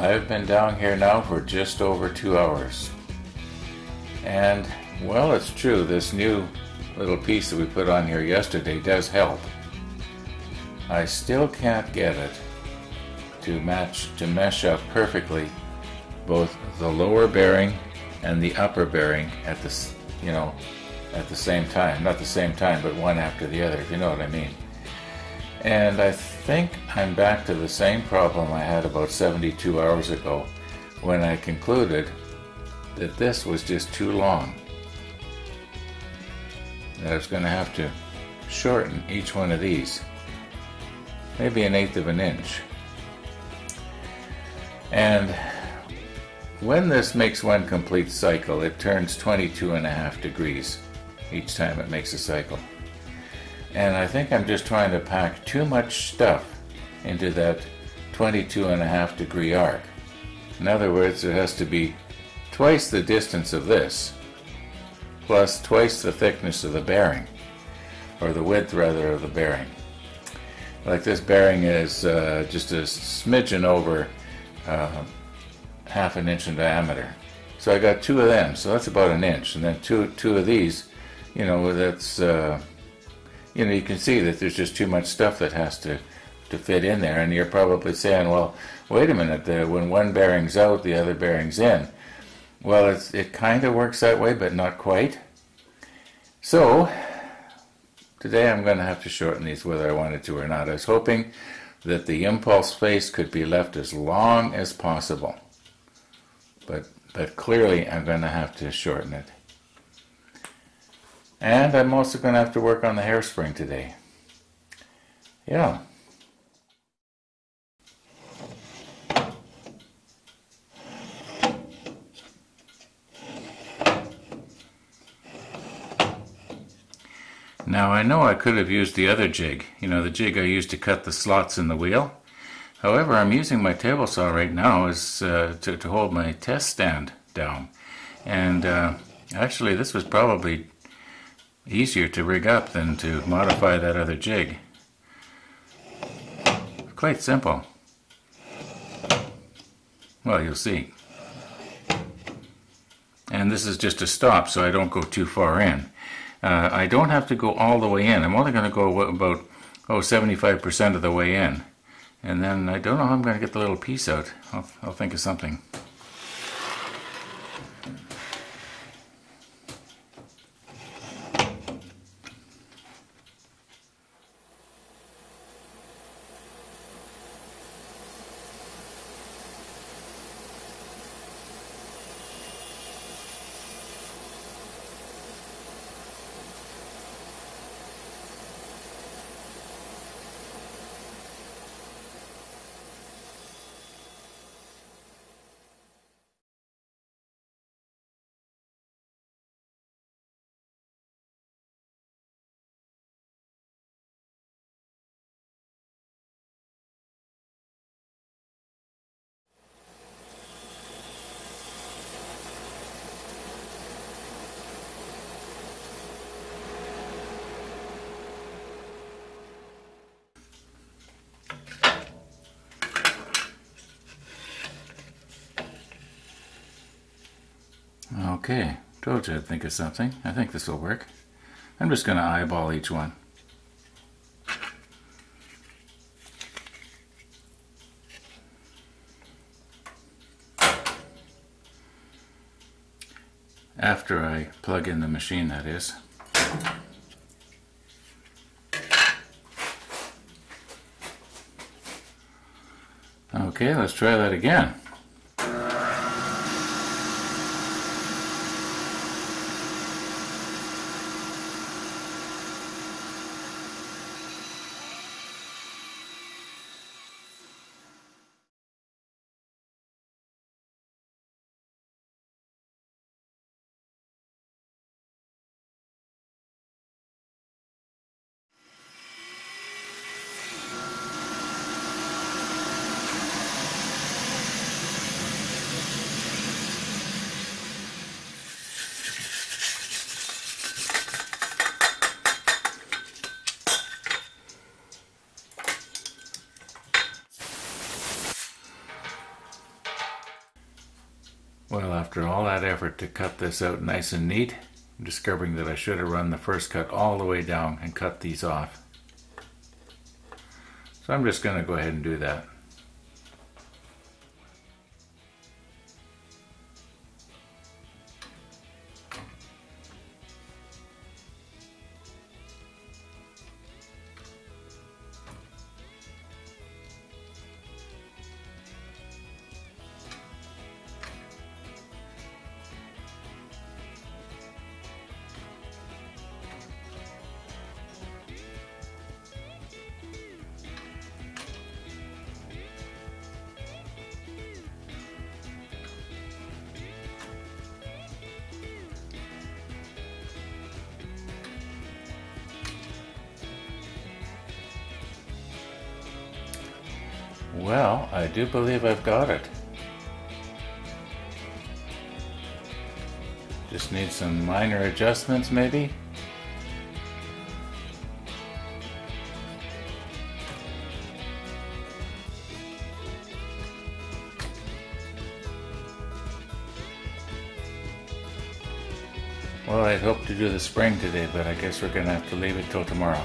I've been down here now for just over 2 hours. And, well, it's true, this new little piece that we put on here yesterday does help. I still can't get it to mesh up perfectly both the lower bearing and the upper bearing at the same time. Not the same time, but one after the other, if you know what I mean. And I think I'm back to the same problem I had about 72 hours ago when I concluded that this was just too long. That I was going to have to shorten each one of these, maybe 1/8 of an inch. And when this makes one complete cycle, it turns 22.5 degrees each time it makes a cycle. And I think I'm just trying to pack too much stuff into that 22.5 degree arc. In other words, it has to be twice the distance of this, plus twice the thickness of the bearing, or the width rather of the bearing. Like this bearing is just a smidgen over 1/2 inch in diameter. So I got 2 of them, so that's about 1 inch, and then two of these, that's you can see that there's just too much stuff that has to fit in there, and you're probably saying, well, wait a minute, when one bearing's out, the other bearing's in. Well, it kind of works that way, but not quite. So today I'm going to have to shorten these whether I wanted to or not. I was hoping that the impulse face could be left as long as possible, but clearly I'm going to have to shorten it. And I'm also going to have to work on the hairspring today. Yeah. Now I know I could have used the other jig, the jig I used to cut the slots in the wheel. However, I'm using my table saw right now to hold my test stand down. And actually this was probably easier to rig up than to modify that other jig. Quite simple. Well, you'll see. And this is just a stop so I don't go too far in. I don't have to go all the way in. I'm only going to go about 75% of the way in. And then I don't know how I'm going to get the little piece out. I'll think of something. Okay, told you I'd think of something. I think this will work. I'm just going to eyeball each one. After I plug in the machine, that is. Okay, let's try that again. Well, after all that effort to cut this out nice and neat, I'm discovering that I should have run the first cut all the way down and cut these off. So I'm just going to go ahead and do that. Well, I do believe I've got it. Just need some minor adjustments maybe. Well, I'd hoped to do the spring today, but I guess we're going to have to leave it till tomorrow.